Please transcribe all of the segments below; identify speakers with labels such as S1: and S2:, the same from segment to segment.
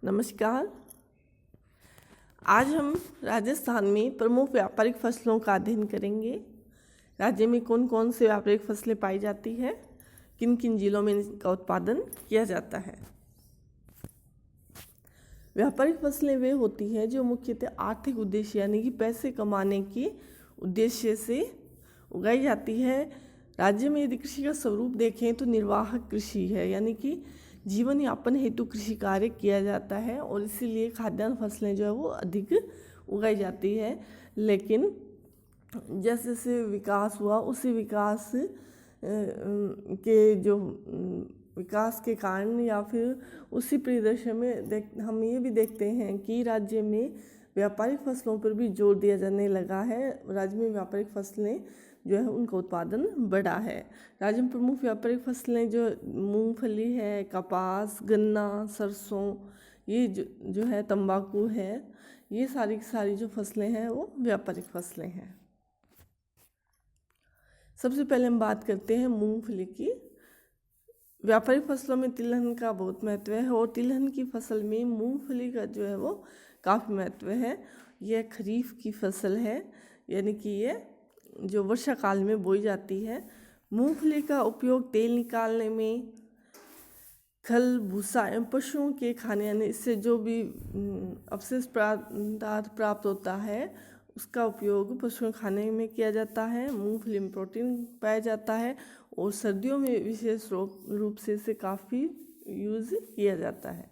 S1: नमस्कार। आज हम राजस्थान में प्रमुख व्यापारिक फसलों का अध्ययन करेंगे। राज्य में कौन कौन से व्यापारिक फसलें पाई जाती है, किन किन जिलों में इनका उत्पादन किया जाता है। व्यापारिक फसलें वे होती हैं जो मुख्यतः आर्थिक उद्देश्य यानी कि पैसे कमाने के उद्देश्य से उगाई जाती है। राज्य में यदि कृषि का स्वरूप देखें तो निर्वाहक कृषि है, यानी कि जीवन यापन हेतु कृषि कार्य किया जाता है और इसीलिए खाद्यान्न फसलें जो है वो अधिक उगाई जाती है। लेकिन जैसे जैसे विकास हुआ उसी विकास के कारण या फिर उसी परिदृश्य में हम ये भी देखते हैं कि राज्य में व्यापारिक फसलों पर भी जोर दिया जाने लगा है। राज्य में व्यापारिक फसलें जो है उनका उत्पादन बढ़ा है। राज्य में प्रमुख व्यापारिक फसलें जो मूंगफली है, कपास, गन्ना, सरसों, ये जो है तंबाकू है, ये सारी जो फसलें हैं वो व्यापारिक फसलें हैं। सबसे पहले हम बात करते हैं मूंगफली की। व्यापारिक फसलों में तिलहन का बहुत महत्व है और तिलहन की फसल में मूंगफली का जो है वो काफ़ी महत्व है। यह खरीफ की फसल है, यानी कि ये जो वर्षा काल में बोई जाती है। मूंगफली का उपयोग तेल निकालने में, खल भूसा एवं पशुओं के खाने यानी इससे जो भी अवशिष्ट पदार्थ प्राप्त होता है उसका उपयोग पशुओं खाने में किया जाता है। मूंगफली में प्रोटीन पाया जाता है और सर्दियों में विशेष रूप से इसे काफ़ी यूज़ किया जाता है।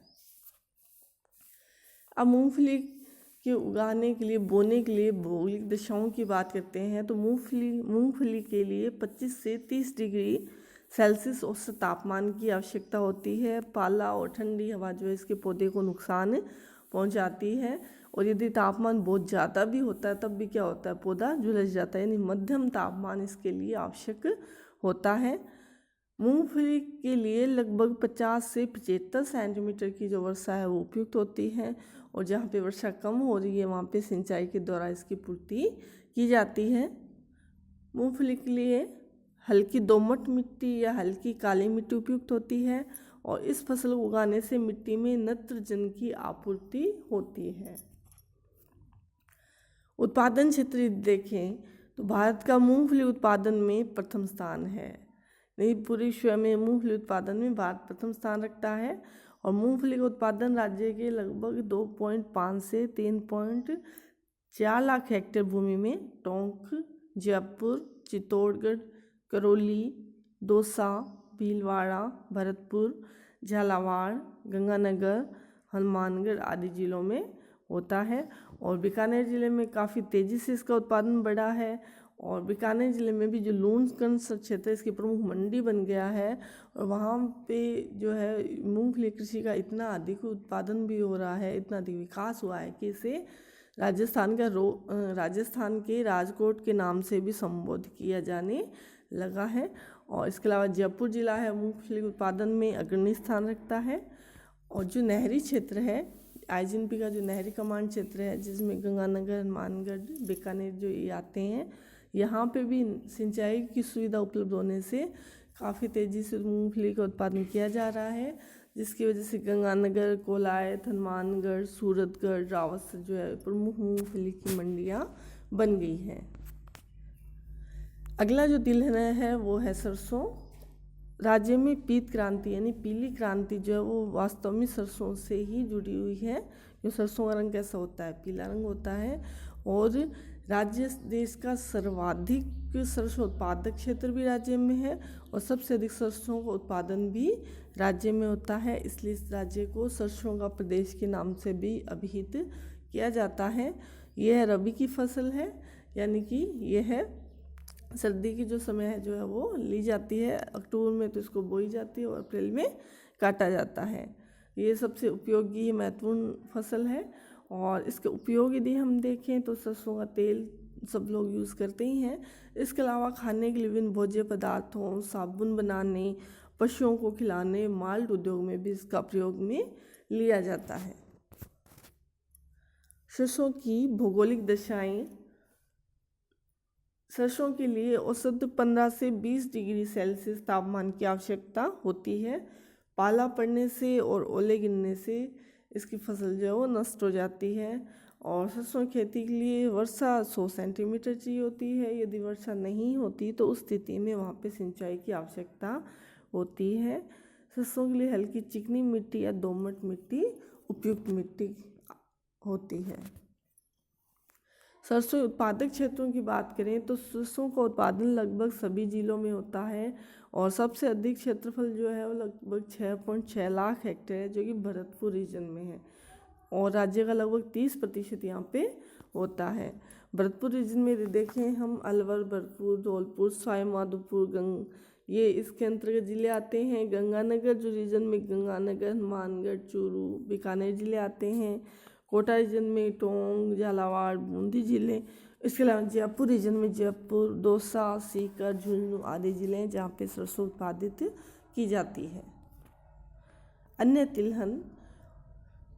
S1: अब मूंगफली के उगाने के लिए, बोने के लिए भौगोलिक दशाओं की बात करते हैं तो मूंगफली के लिए 25 से 30 डिग्री सेल्सियस औसत तापमान की आवश्यकता होती है। पाला और ठंडी हवा जो है इसके पौधे को नुकसान पहुंचाती है और यदि तापमान बहुत ज़्यादा भी होता है तब भी क्या होता है, पौधा झुलस जाता है, यानी मध्यम तापमान इसके लिए आवश्यक होता है। मूंगफली के लिए लगभग 50 से 75 सेंटीमीटर की जो वर्षा है वो उपयुक्त होती है और जहाँ पे वर्षा कम हो रही है वहाँ पे सिंचाई के द्वारा इसकी पूर्ति की जाती है। मूंगफली के लिए हल्की दोमट मिट्टी या हल्की काली मिट्टी उपयुक्त होती है और इस फसल को उगाने से मिट्टी में नत्रजन की आपूर्ति होती है। उत्पादन क्षेत्र देखें तो भारत का मूंगफली उत्पादन में प्रथम स्थान है। नहीं, पूरे विश्व में मूंगफली उत्पादन में भारत प्रथम स्थान रखता है और मूंगफली का उत्पादन राज्य के लगभग 2.5 से 3.4 लाख हेक्टेयर भूमि में टोंक, जयपुर, चित्तौड़गढ़, करौली, दौसा, भीलवाड़ा, भरतपुर, झालावाड़, गंगानगर, हनुमानगढ़ आदि जिलों में होता है और बीकानेर ज़िले में काफ़ी तेज़ी से इसका उत्पादन बढ़ा है और बीकानेर ज़िले में भी जो लूणकरण क्षेत्र इसकी प्रमुख मंडी बन गया है और वहाँ पे जो है मूंगफली कृषि का इतना अधिक उत्पादन भी हो रहा है, इतना अधिक विकास हुआ है कि इसे राजस्थान के राजकोट के नाम से भी संबोधित किया जाने लगा है। और इसके अलावा जयपुर जिला है मूंगफली उत्पादन में अग्रणी स्थान रखता है। और जो नहरी क्षेत्र है, IGNP का जो नहरी कमांड क्षेत्र है जिसमें गंगानगर, हनुमानगढ़, बीकानेर जो ये आते हैं, यहाँ पे भी सिंचाई की सुविधा उपलब्ध होने से काफ़ी तेज़ी से मूंगफली का उत्पादन किया जा रहा है, जिसकी वजह से गंगानगर, कोलायत, हनुमानगढ़, सूरतगढ़, रावत जो है प्रमुख मूंगफली की मंडियाँ बन गई हैं। अगला जो तिलहन है वो है सरसों। राज्य में पीत क्रांति यानी पीली क्रांति जो है वो वास्तव में सरसों से ही जुड़ी हुई है। जो सरसों का रंग कैसा होता है, पीला रंग होता है और राज्य देश का सर्वाधिक सरसों उत्पादक क्षेत्र भी राज्य में है और सबसे अधिक सरसों का उत्पादन भी राज्य में होता है, इसलिए इस राज्य को सरसों का प्रदेश के नाम से भी अभिहित किया जाता है। यह रबी की फसल है, यानी कि यह है सर्दी की जो समय है जो है वो ली जाती है। अक्टूबर में तो इसको बोई जाती है और अप्रैल में काटा जाता है। ये सबसे उपयोगी महत्वपूर्ण फसल है और इसके उपयोग यदि हम देखें तो सरसों का तेल सब लोग यूज़ करते ही हैं। इसके अलावा खाने के लिए विभिन्न भोज्य पदार्थों, साबुन बनाने, पशुओं को खिलाने, माल्ट उद्योग में भी इसका प्रयोग में लिया जाता है। सरसों की भौगोलिक दशाएं। सरसों के लिए औसत 15 से 20 डिग्री सेल्सियस तापमान की आवश्यकता होती है। पाला पड़ने से और ओले गिरने से इसकी फसल जो है वो नष्ट हो जाती है। और सरसों की खेती के लिए वर्षा 100 सेंटीमीटर चाहिए होती है। यदि वर्षा नहीं होती तो उस स्थिति में वहाँ पे सिंचाई की आवश्यकता होती है। सरसों के लिए हल्की चिकनी मिट्टी या दोमट मिट्टी उपयुक्त मिट्टी होती है। सरसों उत्पादक क्षेत्रों की बात करें तो सरसों का उत्पादन लगभग सभी जिलों में होता है और सबसे अधिक क्षेत्रफल जो है वो लगभग 6.6 लाख हेक्टेयर है, जो कि भरतपुर रीजन में है और राज्य का लगभग 30% यहाँ पे होता है। भरतपुर रीजन में देखें हम अलवर, भरतपुर, धौलपुर, सवाई माधोपुर, ये इसके अंतर्गत जिले आते हैं। गंगानगर जो रीजन में गंगानगर, हनुमानगढ़, चूरू, बीकानेर जिले आते हैं। कोटा रीजन में टोंक, झालावाड़, बूंदी जिले। इसके अलावा जयपुर रीजन में जयपुर, दौसा, सीकर, झुंझुनू आदि जिले हैं जहाँ पे सरसों उत्पादित की जाती है। अन्य तिलहन।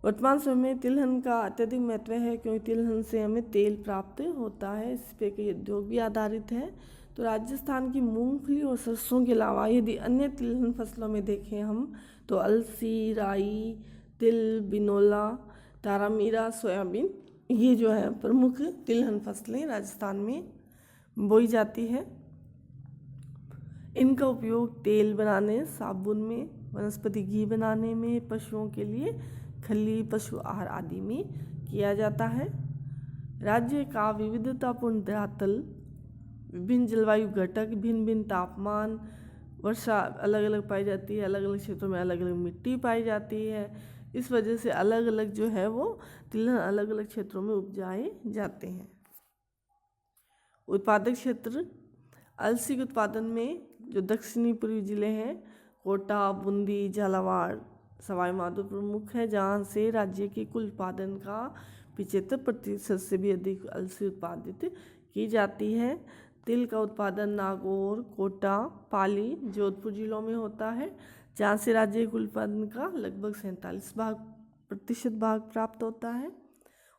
S1: वर्तमान समय में तिलहन का अत्यधिक महत्व है क्योंकि तिलहन से हमें तेल प्राप्त होता है। इस पे कई उद्योग भी आधारित है। तो राजस्थान की मूंगफली और सरसों के अलावा यदि अन्य तिलहन फसलों में देखें हम तो अलसी, राई, तिल, बिनोला, तारामीरा, सोयाबीन, ये जो है प्रमुख तिलहन फसलें राजस्थान में बोई जाती है। इनका उपयोग तेल बनाने, साबुन में, वनस्पति घी बनाने में, पशुओं के लिए खली, पशु आहार आदि में किया जाता है। राज्य का विविधतापूर्ण धरातल, विभिन्न जलवायु घटक, भिन्न भिन्न तापमान, वर्षा अलग अलग पाई जाती है, अलग अलग क्षेत्रों में अलग अलग मिट्टी पाई जाती है। इस वजह से अलग अलग जो है वो तिलहन अलग अलग क्षेत्रों में उपजाए जाते हैं। उत्पादक क्षेत्र। अलसी के उत्पादन में जो दक्षिणी पूर्वी जिले हैं कोटा, बूंदी, झालावाड़, सवाई माधोपुर प्रमुख है, जहाँ से राज्य के कुल उत्पादन का 75% से भी अधिक अलसी उत्पादित की जाती है। तिल का उत्पादन नागौर, कोटा, पाली, जोधपुर जिलों में होता है, जहाँ से राज्य के कुल उत्पादन का लगभग 47% भाग प्राप्त होता है।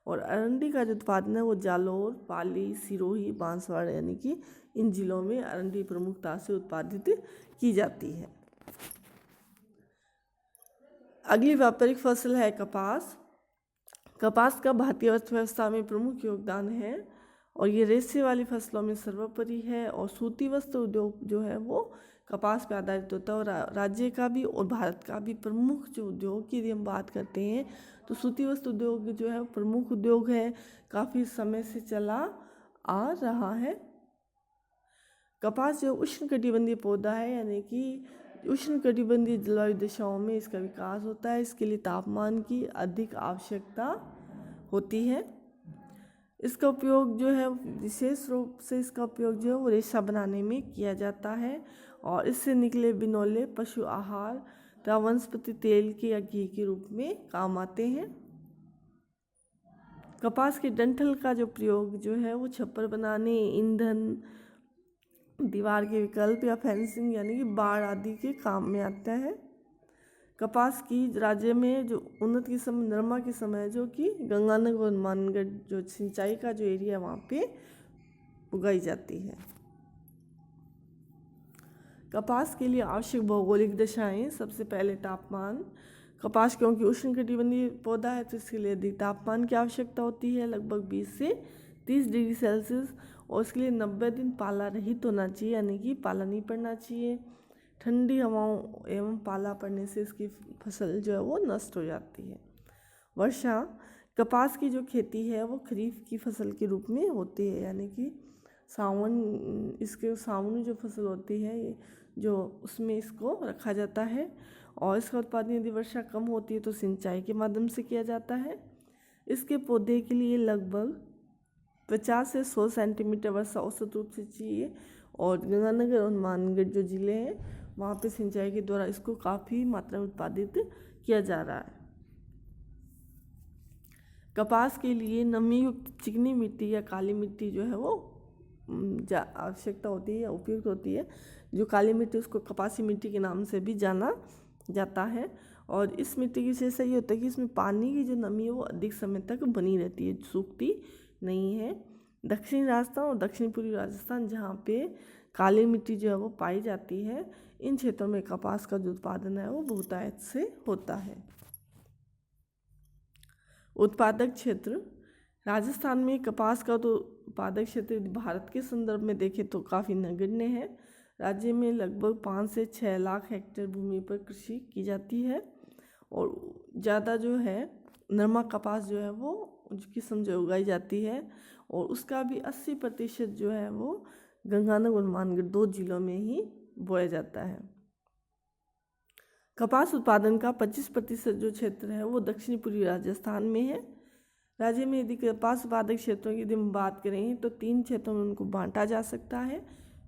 S1: और अरंडी का जो उत्पादन है वो जालौर, पाली, सिरोही, बांसवाड़ा यानी कि इन जिलों में अरंडी प्रमुखता से उत्पादित की जाती है। अगली व्यापारिक फसल है कपास। कपास का भारतीय अर्थव्यवस्था में प्रमुख योगदान है और ये रेशे वाली फसलों में सर्वोपरि है। और सूती वस्त्र उद्योग जो है वो कपास पर आधारित होता है और राज्य का भी और भारत का भी प्रमुख जो उद्योग की यदि हम बात करते हैं तो सूती वस्त्र उद्योग जो है प्रमुख उद्योग है, काफ़ी समय से चला आ रहा है। कपास जो उष्णकटिबंधीय पौधा है यानी कि उष्णकटिबंधीय जलवायु दशाओं में इसका विकास होता है। इसके लिए तापमान की अधिक आवश्यकता होती है। इसका उपयोग जो है विशेष रूप से इसका उपयोग जो है वो रेशा बनाने में किया जाता है और इससे निकले बिनौले पशु आहार तथा वनस्पति तेल के या घी के रूप में काम आते हैं। कपास के डंठल का जो प्रयोग जो है वो छप्पर बनाने, ईंधन, दीवार के विकल्प या फेंसिंग यानी कि बाड़ आदि के काम में आता है। कपास की राज्य में जो उन्नत किस्म नरमा की समय है जो कि गंगानगर और हनुमानगढ़ जो सिंचाई का जो एरिया है वहाँ पे उगाई जाती है। कपास के लिए आवश्यक भौगोलिक दशाएं। सबसे पहले तापमान। कपास क्योंकि उष्णकटिबंधीय पौधा है तो इसके लिए अधिक तापमान की आवश्यकता होती है, लगभग 20 से 30 डिग्री सेल्सियस, और इसके लिए 90 दिन पाला रहित होना चाहिए यानी कि पाला नहीं पड़ना चाहिए। ठंडी हवाओं एवं पाला पड़ने से इसकी फसल जो है वो नष्ट हो जाती है। वर्षा। कपास की जो खेती है वो खरीफ की फसल के रूप में होती है यानी कि सावन जो फसल होती है जो उसमें इसको रखा जाता है और इसका उत्पादन यदि वर्षा कम होती है तो सिंचाई के माध्यम से किया जाता है। इसके पौधे के लिए लगभग 50 से 100 सेंटीमीटर वर्षा औसत रूप से चाहिए और गंगानगर और हनुमानगढ़ जो जिले हैं वहाँ पे सिंचाई के द्वारा इसको काफ़ी मात्रा में उत्पादित किया जा रहा है। कपास के लिए नमी युक्त चिकनी मिट्टी या काली मिट्टी जो है वो आवश्यकता होती है या उपयुक्त होती है। जो काली मिट्टी उसको कपासी मिट्टी के नाम से भी जाना जाता है और इस मिट्टी की विशेषता ये होता है कि इसमें पानी की जो नमी है वो अधिक समय तक बनी रहती है, सूखती नहीं है। दक्षिणी राजस्थान और दक्षिण पूर्वी राजस्थान जहाँ पे काली मिट्टी जो है वो पाई जाती है, इन क्षेत्रों में कपास का जो उत्पादन है वो बहुतायत से होता है। उत्पादक क्षेत्र राजस्थान में कपास का तो उत्पादक क्षेत्र भारत के संदर्भ में देखें तो काफ़ी नगण्य है। राज्य में लगभग 5 से 6 लाख हेक्टेयर भूमि पर कृषि की जाती है और ज़्यादा जो है नरमा कपास जो है वो किस्म जो उगाई जाती है और उसका भी 80% जो है वो गंगानगर और हनुमानगढ़ 2 जिलों में ही बोया जाता है। कपास उत्पादन का 25% जो क्षेत्र है वो दक्षिणी पूर्वी राजस्थान में है। राज्य में यदि कपास उत्पादक क्षेत्रों की यदि हम बात करें तो 3 क्षेत्रों में उनको बांटा जा सकता है,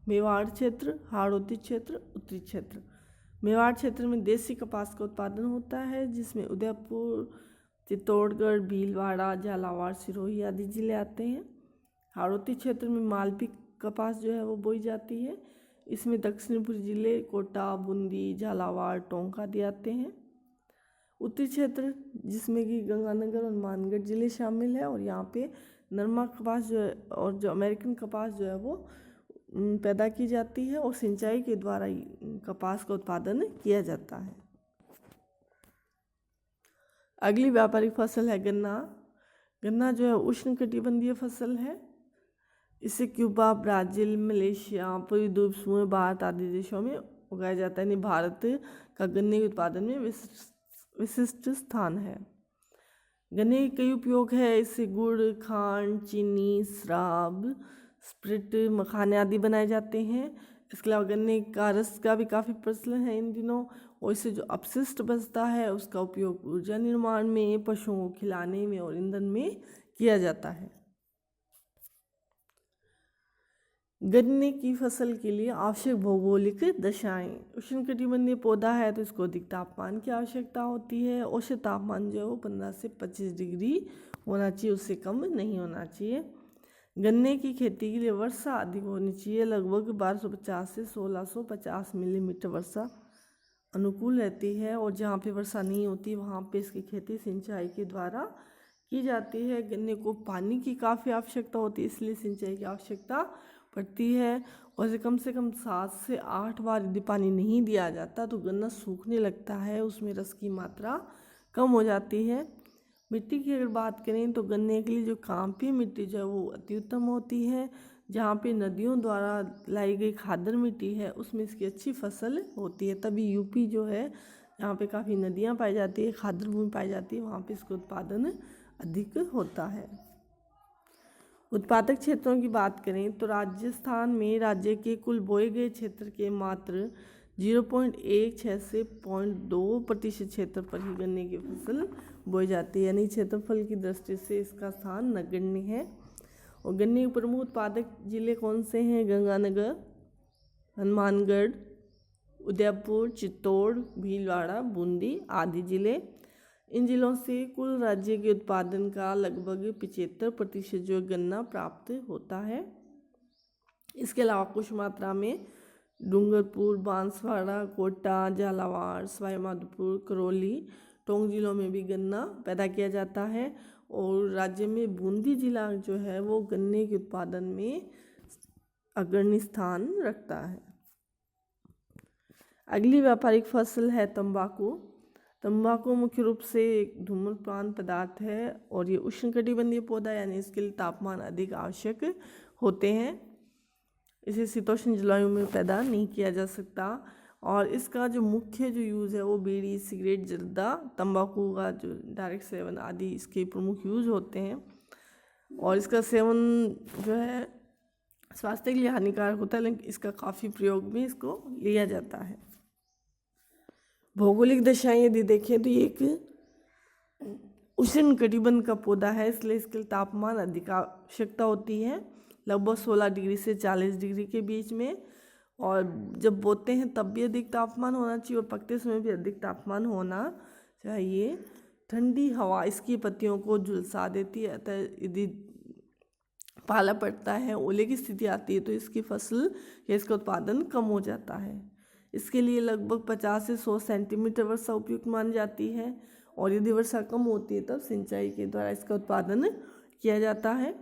S1: मेवाड़ क्षेत्र, हाड़ौती क्षेत्र, उत्तरी क्षेत्र। मेवाड़ क्षेत्र में देसी कपास का उत्पादन होता है जिसमें उदयपुर, चित्तौड़गढ़, भीलवाड़ा, झालावाड़, सिरोही आदि जिले आते हैं। हाड़ौती क्षेत्र में मालवी कपास जो है वो बोई जाती है। इसमें दक्षिणपुरी जिले कोटा, बूंदी, झालावाड़, टोंक आदि आते हैं। उत्तरी क्षेत्र जिसमें कि गंगानगर और हनुमानगढ़ जिले शामिल है और यहाँ पे नरमा कपास जो है और जो अमेरिकन कपास जो है वो पैदा की जाती है और सिंचाई के द्वारा कपास का उत्पादन किया जाता है। अगली व्यापारिक फसल है गन्ना। गन्ना जो है उष्णकटिबंधीय फसल है। इसे क्यूबा, ब्राज़ील, मलेशिया, पूर्वी द्वीप समूह, भारत आदि देशों में उगाया जाता है। यानी भारत का गन्ने के उत्पादन में विशिष्ट स्थान है। गन्ने के कई उपयोग है। इससे गुड़, खांड, चीनी, शराब, स्प्रिट, मखाने आदि बनाए जाते हैं। इसके अलावा गन्ने का रस का भी काफ़ी प्रचलन है इन दिनों और इससे जो अपशिष्ट बचता है उसका उपयोग ऊर्जा निर्माण में, पशुओं को खिलाने में और ईंधन में किया जाता है। गन्ने की फसल के लिए आवश्यक भौगोलिक दशाएं। उष्णकटिबंधीय पौधा है तो इसको अधिक तापमान की आवश्यकता होती है। औसत तापमान जो है वो 15 से 25 डिग्री होना चाहिए, उससे कम नहीं होना चाहिए। गन्ने की खेती के लिए वर्षा अधिक होनी चाहिए। लगभग 1250 से 1650 मिलीमीटर वर्षा अनुकूल रहती है और जहाँ पे वर्षा नहीं होती वहाँ पे इसकी खेती सिंचाई के द्वारा की जाती है। गन्ने को पानी की काफ़ी आवश्यकता होती है इसलिए सिंचाई की आवश्यकता पड़ती है और इसे कम से कम 7 से 8 बार यदि पानी नहीं दिया जाता तो गन्ना सूखने लगता है, उसमें रस की मात्रा कम हो जाती है। मिट्टी की अगर बात करें तो गन्ने के लिए जो कांपी मिट्टी जो है वो अति उत्तम होती है। जहाँ पे नदियों द्वारा लाई गई खादर मिट्टी है उसमें इसकी अच्छी फसल होती है। तभी यूपी जो है यहाँ पे काफ़ी नदियाँ पाई जाती है, खादर भूमि पाई जाती है, वहाँ पे इसका उत्पादन अधिक होता है। उत्पादक क्षेत्रों की बात करें तो राजस्थान में राज्य के कुल बोए गए क्षेत्र के मात्र 0.16 से 0.2% क्षेत्र पर ही गन्ने की फसल बोई जाती है। यानी क्षेत्रफल की दृष्टि से इसका स्थान नगण्य है। और गन्ने के प्रमुख उत्पादक जिले कौन से हैं? गंगानगर, हनुमानगढ़, उदयपुर, चित्तौड़, भीलवाड़ा, बूंदी आदि जिले। इन जिलों से कुल राज्य के उत्पादन का लगभग 75% जो गन्ना प्राप्त होता है। इसके अलावा कुछ मात्रा में डूंगरपुर, बांसवाड़ा, कोटा, झालावाड़, सवाई माधोपुर, करौली, टोंक जिलों में भी गन्ना पैदा किया जाता है और राज्य में बूंदी जिला जो है वो गन्ने के उत्पादन में अग्रणी स्थान रखता है। अगली व्यापारिक फसल है तंबाकू। तंबाकू मुख्य रूप से एक धूम्रपान पदार्थ है और ये उष्णकटिबंधीय पौधा यानी इसके लिए तापमान अधिक आवश्यक होते हैं। इसे शीतोष्ण जलवायु में पैदा नहीं किया जा सकता और इसका जो मुख्य जो यूज़ है वो बीड़ी, सिगरेट, जर्दा, तंबाकू का जो डायरेक्ट सेवन आदि इसके प्रमुख यूज़ होते हैं और इसका सेवन जो है स्वास्थ्य के लिए हानिकारक होता है, लेकिन इसका काफ़ी प्रयोग में इसको लिया जाता है। भौगोलिक दशाएं यदि देखें तो ये एक उष्णकटिबंध का पौधा है, इसलिए इसके लिए तापमान अधिक आवश्यकता होती है, लगभग 16 डिग्री से 40 डिग्री के बीच में। और जब बोते हैं तब भी अधिक तापमान होना चाहिए और पकते समय भी अधिक तापमान होना चाहिए। ठंडी हवा इसकी पत्तियों को झुलसा देती है, अतः यदि पाला पड़ता है, ओले की स्थिति आती है तो इसकी फसल या इसका उत्पादन कम हो जाता है। इसके लिए लगभग 50 से 100 सेंटीमीटर वर्षा उपयुक्त मानी जाती है और यदि वर्षा कम होती है तब सिंचाई के द्वारा इसका उत्पादन किया जाता है।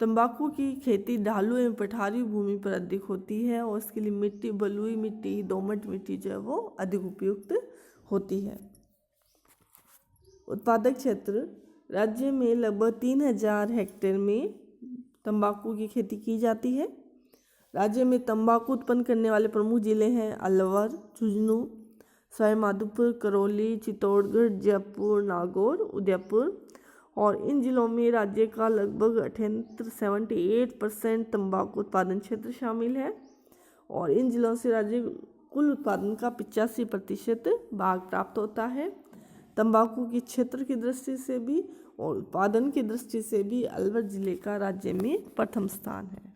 S1: तंबाकू की खेती ढालू एवं पठारी भूमि पर अधिक होती है और इसके लिए मिट्टी, बलुई मिट्टी, दोमट मिट्टी जो है वो अधिक उपयुक्त होती है। उत्पादक क्षेत्र राज्य में लगभग 3000 हेक्टेयर में तंबाकू की खेती की जाती है। राज्य में तंबाकू उत्पन्न करने वाले प्रमुख जिले हैं अलवर, झुंझुनू, सवाईमाधोपुर, करौली, चित्तौड़गढ़, जयपुर, नागौर, उदयपुर। और इन जिलों में राज्य का लगभग 78% तंबाकू उत्पादन क्षेत्र शामिल है और इन जिलों से राज्य कुल उत्पादन का 85% भाग प्राप्त होता है। तंबाकू के क्षेत्र की दृष्टि से भी और उत्पादन की दृष्टि से भी अलवर जिले का राज्य में प्रथम स्थान है।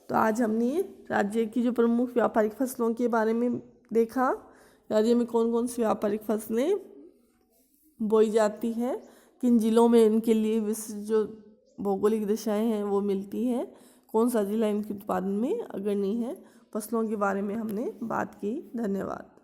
S1: तो आज हमने राज्य की जो प्रमुख व्यापारिक फसलों के बारे में देखा, राज्य में कौन कौन सी व्यापारिक फसलें बोई जाती हैं, किन जिलों में इनके लिए विशिष्ट जो भौगोलिक दिशाएं हैं वो मिलती हैं, कौन सा जिला इनके उत्पादन में अग्रणी है, फसलों के बारे में हमने बात की। धन्यवाद।